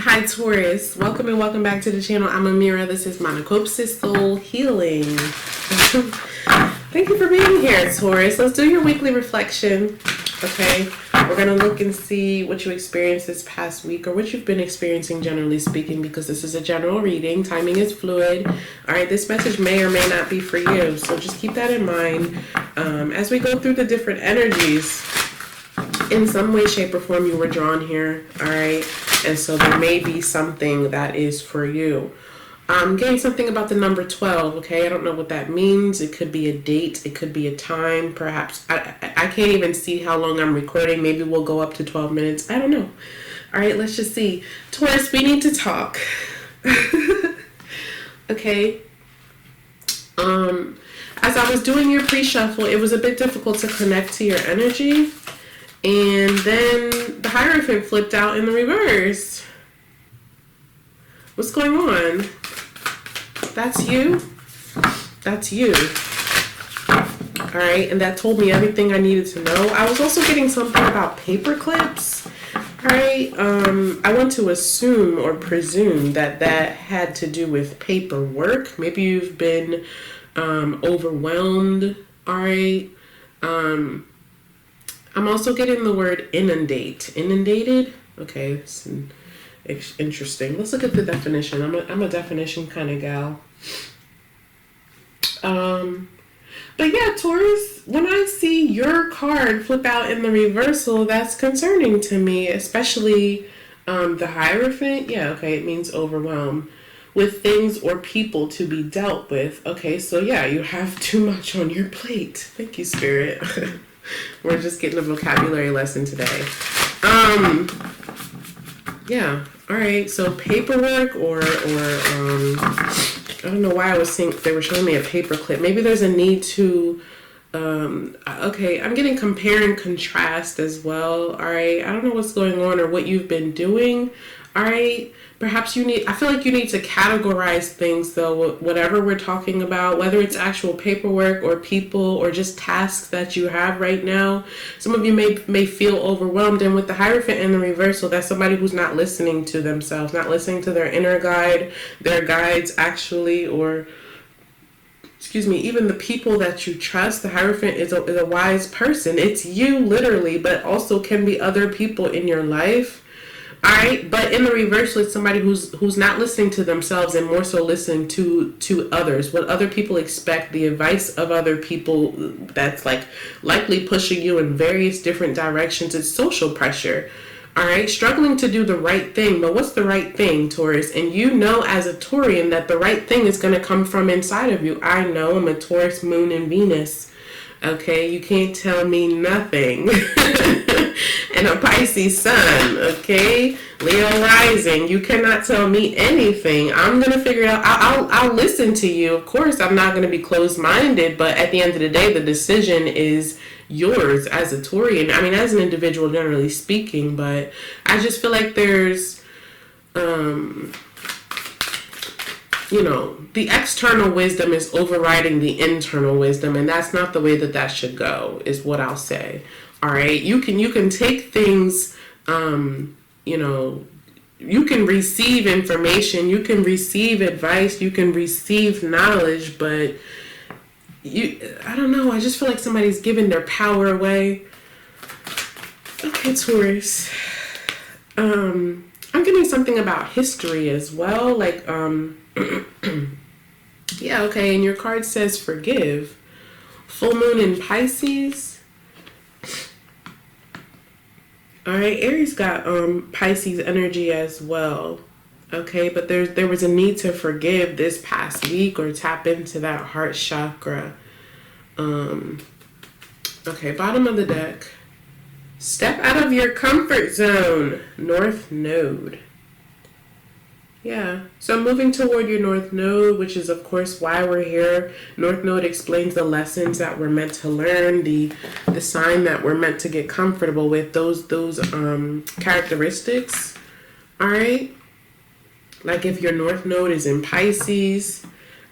Hi Taurus, welcome and welcome back to the channel. I'm Amira. This is Monachopsis Soul Healing. Thank you for being here, Taurus. Let's do your weekly reflection. Okay, we're gonna look and see what you experienced this past week, or what you've been experiencing generally speaking, because this is a general reading. Timing is fluid. All right, this message may or may not be for you, so just keep that in mind as we go through the different energies. In some way, shape, or form, you were drawn here. All right. And so there may be something that is for you. I'm getting something about the number 12, okay? I don't know what that means. It could be a date. It could be a time, perhaps. I can't even see how long I'm recording. Maybe we'll go up to 12 minutes. I don't know. All right, let's just see. Taurus, we need to talk. Okay? As I was doing your pre-shuffle, it was a bit difficult to connect to your energy. And then the Hierophant flipped out in the reverse. What's going on? That's you? That's you. Alright, and that told me everything I needed to know. I was also getting something about paper clips. Alright, I want to assume or presume that that had to do with paperwork. Maybe you've been overwhelmed. Alright. I'm also getting the word inundate. Inundated? Okay, it's interesting. Let's look at the definition. I'm a definition kind of gal. But yeah, Taurus, when I see your card flip out in the reversal, that's concerning to me, especially the Hierophant. Yeah, okay, it means overwhelmed with things or people to be dealt with. Okay, so yeah, you have too much on your plate. Thank you, Spirit. We're just getting a vocabulary lesson today. Yeah. All right. So paperwork or I don't know why I was saying they were showing me a paper clip. Maybe there's a need to. Okay. I'm getting compare and contrast as well. All right. I don't know what's going on or what you've been doing. All right. Perhaps I feel like you need to categorize things though, whatever we're talking about, whether it's actual paperwork or people or just tasks that you have right now. Some of you may feel overwhelmed, and with the Hierophant in the reversal, that's somebody who's not listening to themselves, not listening to their inner guide, their guides actually, or excuse me, even the people that you trust. The Hierophant is a wise person. It's you literally, but also can be other people in your life. All right, but in the reversal, it's somebody who's not listening to themselves and more so listening to others, what other people expect, the advice of other people that's likely pushing you in various different directions. It's social pressure. All right, struggling to do the right thing. But what's the right thing, Taurus? And you know as a Taurian that the right thing is going to come from inside of you. I know, I'm a Taurus, Moon, and Venus. Okay, you can't tell me nothing. And a Pisces sun, okay? Leo rising, you cannot tell me anything. I'm going to figure it out. I'll listen to you. Of course, I'm not going to be closed-minded, but at the end of the day, the decision is yours as a Taurian. I mean, as an individual, generally speaking, but I just feel like there's, the external wisdom is overriding the internal wisdom, and that's not the way that should go, is what I'll say. All right, you can take things, you can receive information, you can receive advice, you can receive knowledge, but I don't know, I just feel like somebody's giving their power away. Okay, Taurus. I'm getting something about history as well, yeah, okay, and your card says forgive. Full moon in Pisces. All right, Aries got Pisces energy as well. Okay, but there was a need to forgive this past week or tap into that heart chakra. Okay, bottom of the deck. Step out of your comfort zone. North Node. Yeah, so moving toward your North Node, which is of course why we're here. North Node explains the lessons that we're meant to learn, the sign that we're meant to get comfortable with, those characteristics. All right, like if your North Node is in Pisces,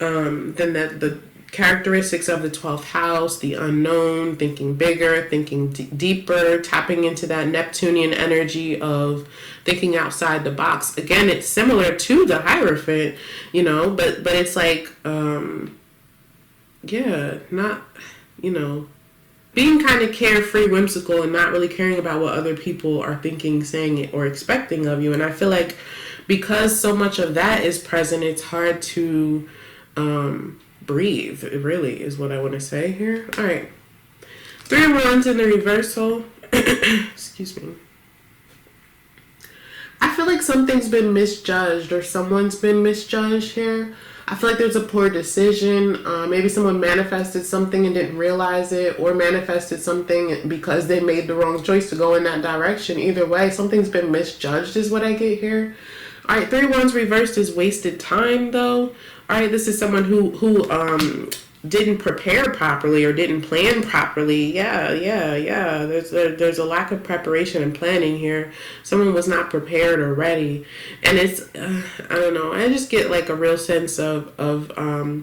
then that characteristics of the 12th house, the unknown, thinking bigger, thinking deeper, tapping into that Neptunian energy of thinking outside the box. Again, it's similar to the Hierophant, you know, but it's like, not, you know, being kind of carefree, whimsical, and not really caring about what other people are thinking, saying, or expecting of you. And I feel like because so much of that is present, it's hard to breathe. It really is what I want to say here. All right. 3 of Wands in the reversal. Excuse me. I feel like something's been misjudged, or someone's been misjudged here. I feel like there's a poor decision. Maybe someone manifested something and didn't realize it, or manifested something because they made the wrong choice to go in that direction. Either way, something's been misjudged is what I get here. All right, 3 of Wands reversed is wasted time, though. All right, this is someone who didn't prepare properly or didn't plan properly. Yeah. There's a lack of preparation and planning here. Someone was not prepared or ready, and it's I don't know. I just get like a real sense of I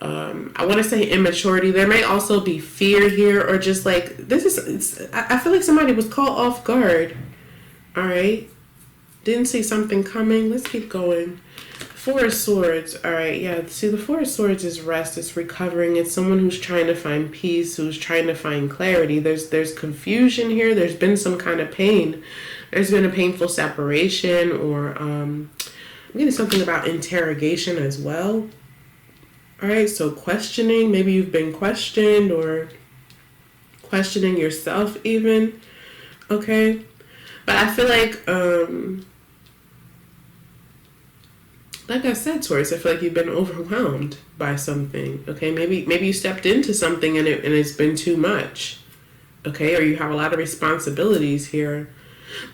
want to say immaturity. There may also be fear here, or just like I feel like somebody was caught off guard. All right, didn't see something coming. Let's keep going. 4 of Swords. All right, yeah. See, the 4 of Swords is rest. It's recovering. It's someone who's trying to find peace, who's trying to find clarity. There's confusion here. There's been some kind of pain. There's been a painful separation, or I'm getting something about interrogation as well. All right, so questioning. Maybe you've been questioned, or questioning yourself even. Okay, but I feel like I said, Taurus, I feel like you've been overwhelmed by something. Okay, maybe you stepped into something and it's been too much. Okay, or you have a lot of responsibilities here.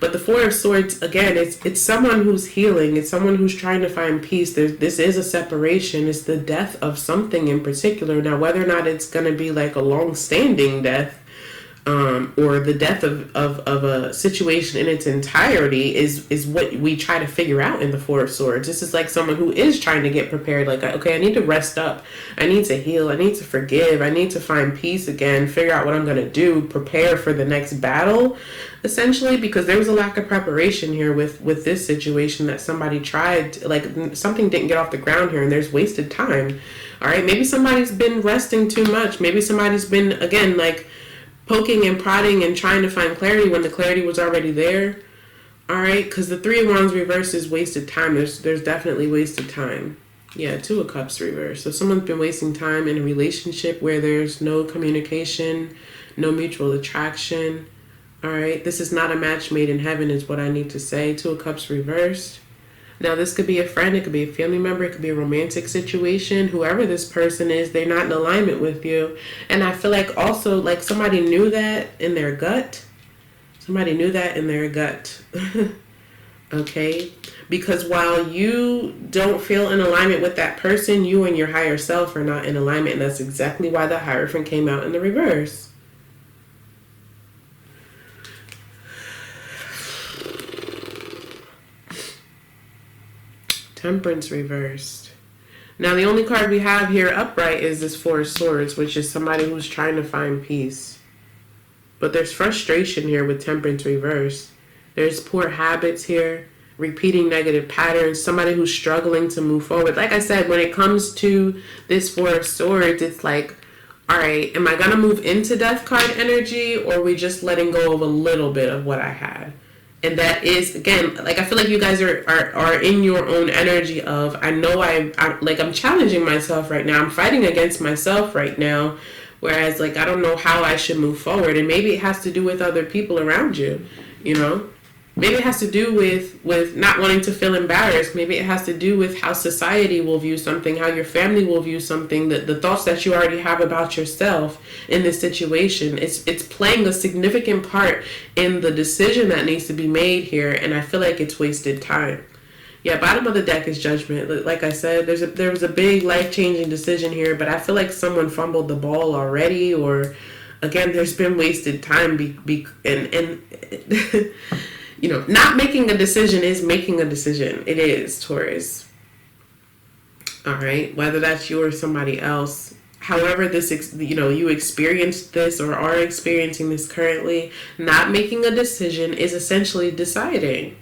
But the 4 of Swords, again, it's someone who's healing. It's someone who's trying to find peace. This is a separation. It's the death of something in particular. Now, whether or not it's going to be like a long-standing death, or the death of a situation in its entirety is what we try to figure out in the 4 of Swords. This is like someone who is trying to get prepared. Like, okay, I need to rest up. I need to heal. I need to forgive. I need to find peace again, figure out what I'm going to do, prepare for the next battle, essentially, because there was a lack of preparation here with this situation that somebody tried. Like, something didn't get off the ground here, and there's wasted time. All right, maybe somebody's been resting too much. Maybe somebody's been, again, like, poking and prodding and trying to find clarity when the clarity was already there. All right, because the 3 of Wands reverse is wasted time. There's definitely wasted time. Yeah, 2 of Cups reverse. So someone's been wasting time in a relationship where there's no communication, no mutual attraction. All right, this is not a match made in heaven is what I need to say. 2 of Cups reversed. Now, this could be a friend, it could be a family member, it could be a romantic situation. Whoever this person is, they're not in alignment with you. And I feel like also, like, somebody knew that in their gut. Somebody knew that in their gut. Okay? Because while you don't feel in alignment with that person, you and your higher self are not in alignment. And that's exactly why the Hierophant came out in the reverse. Temperance reversed. Now, the only card we have here upright is this 4 of Swords, which is somebody who's trying to find peace. But there's frustration here with Temperance reversed. There's poor habits here, repeating negative patterns, somebody who's struggling to move forward. Like I said, when it comes to this 4 of Swords, it's like, all right, am I going to move into Death card energy, or are we just letting go of a little bit of what I had? And that is, again, like, I feel like you guys are in your own energy of, I know I'm challenging myself right now. I'm fighting against myself right now. Whereas, like, I don't know how I should move forward. And maybe it has to do with other people around you, you know? Maybe it has to do with not wanting to feel embarrassed. Maybe it has to do with how society will view something, how your family will view something, the thoughts that you already have about yourself in this situation. It's playing a significant part in the decision that needs to be made here, and I feel like it's wasted time. Yeah, bottom of the deck is Judgment. Like I said, there was a big life-changing decision here, but I feel like someone fumbled the ball already, or, again, there's been wasted time and you know, not making a decision is making a decision. It is, Taurus. All right. Whether that's you or somebody else, however you experienced this or are experiencing this currently, not making a decision is essentially deciding.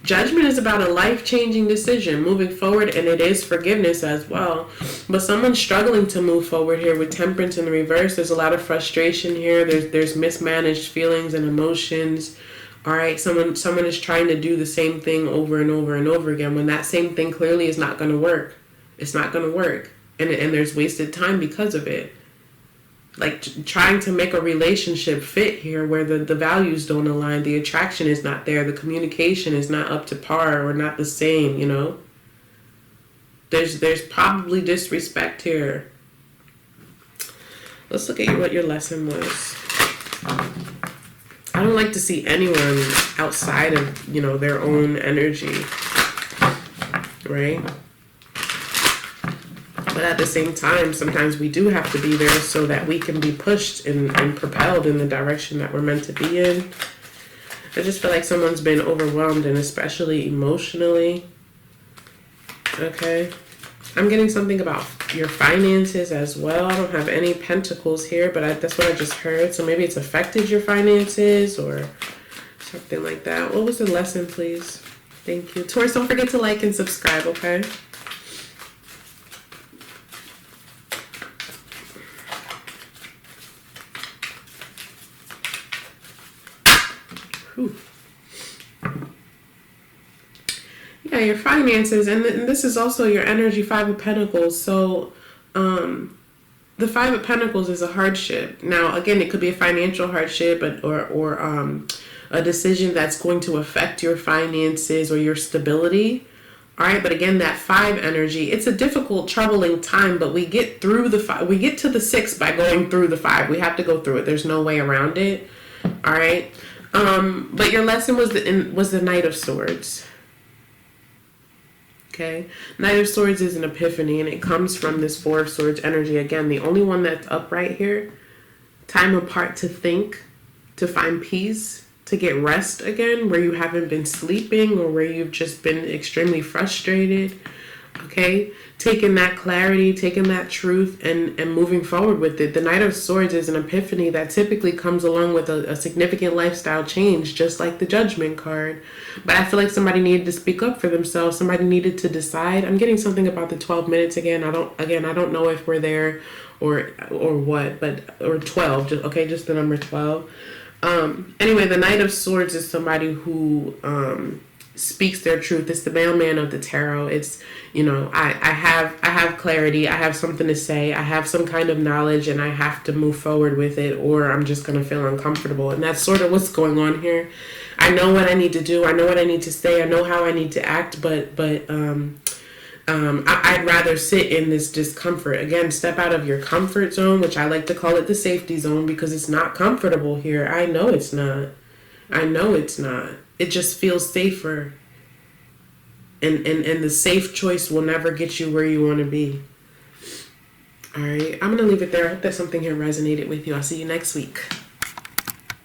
Judgment is about a life-changing decision moving forward, and it is forgiveness as well. But someone's struggling to move forward here with Temperance in the reverse. There's a lot of frustration here. There's mismanaged feelings and emotions. All right, someone is trying to do the same thing over and over and over again when that same thing clearly is not going to work. It's not going to work, and there's wasted time because of it. Like trying to make a relationship fit here where the values don't align, the attraction is not there, the communication is not up to par or not the same, you know. There's probably disrespect here. Let's look at what your lesson was. I don't like to see anyone outside of, their own energy, right? But at the same time, sometimes we do have to be there so that we can be pushed and propelled in the direction that we're meant to be in. I just feel like someone's been overwhelmed, and especially emotionally. Okay. I'm getting something about your finances as well. I don't have any pentacles here, but that's what I just heard. So maybe it's affected your finances or something like that. What was the lesson, please? Thank you. Taurus, don't forget to like and subscribe, okay? Whew. Yeah, your finances, and this is also your energy, Five of Pentacles. So, the Five of Pentacles is a hardship. Now, again, it could be a financial hardship, or a decision that's going to affect your finances or your stability. All right, but again, that 5 energy, it's a difficult, troubling time, but we get through the 5. We get to the 6 by going through the 5. We have to go through it. There's no way around it. All right. But your lesson was the Knight of Swords. Okay. Knight of Swords is an epiphany, and it comes from this 4 of Swords energy. Again, the only one that's upright here. Time apart to think, to find peace, to get rest again, where you haven't been sleeping or where you've just been extremely frustrated. Okay. Taking that clarity, taking that truth, and moving forward with it. The Knight of Swords is an epiphany that typically comes along with a significant lifestyle change, just like the Judgment card. But I feel like somebody needed to speak up for themselves. Somebody needed to decide. I'm getting something about the 12 minutes again. I don't know if we're there or what, or 12. Just the number 12. Anyway, the Knight of Swords is somebody who speaks their truth. It's the mailman of the tarot. It's, I have clarity. I have something to say. I have some kind of knowledge, and I have to move forward with it, or I'm just going to feel uncomfortable. And that's sort of what's going on here. I know what I need to do. I know what I need to say. I know how I need to act, but I'd rather sit in this discomfort. Again, step out of your comfort zone, which I like to call it the safety zone, because it's not comfortable here. I know it's not. It just feels safer. And the safe choice will never get you where you want to be. All right. I'm going to leave it there. I hope that something here resonated with you. I'll see you next week.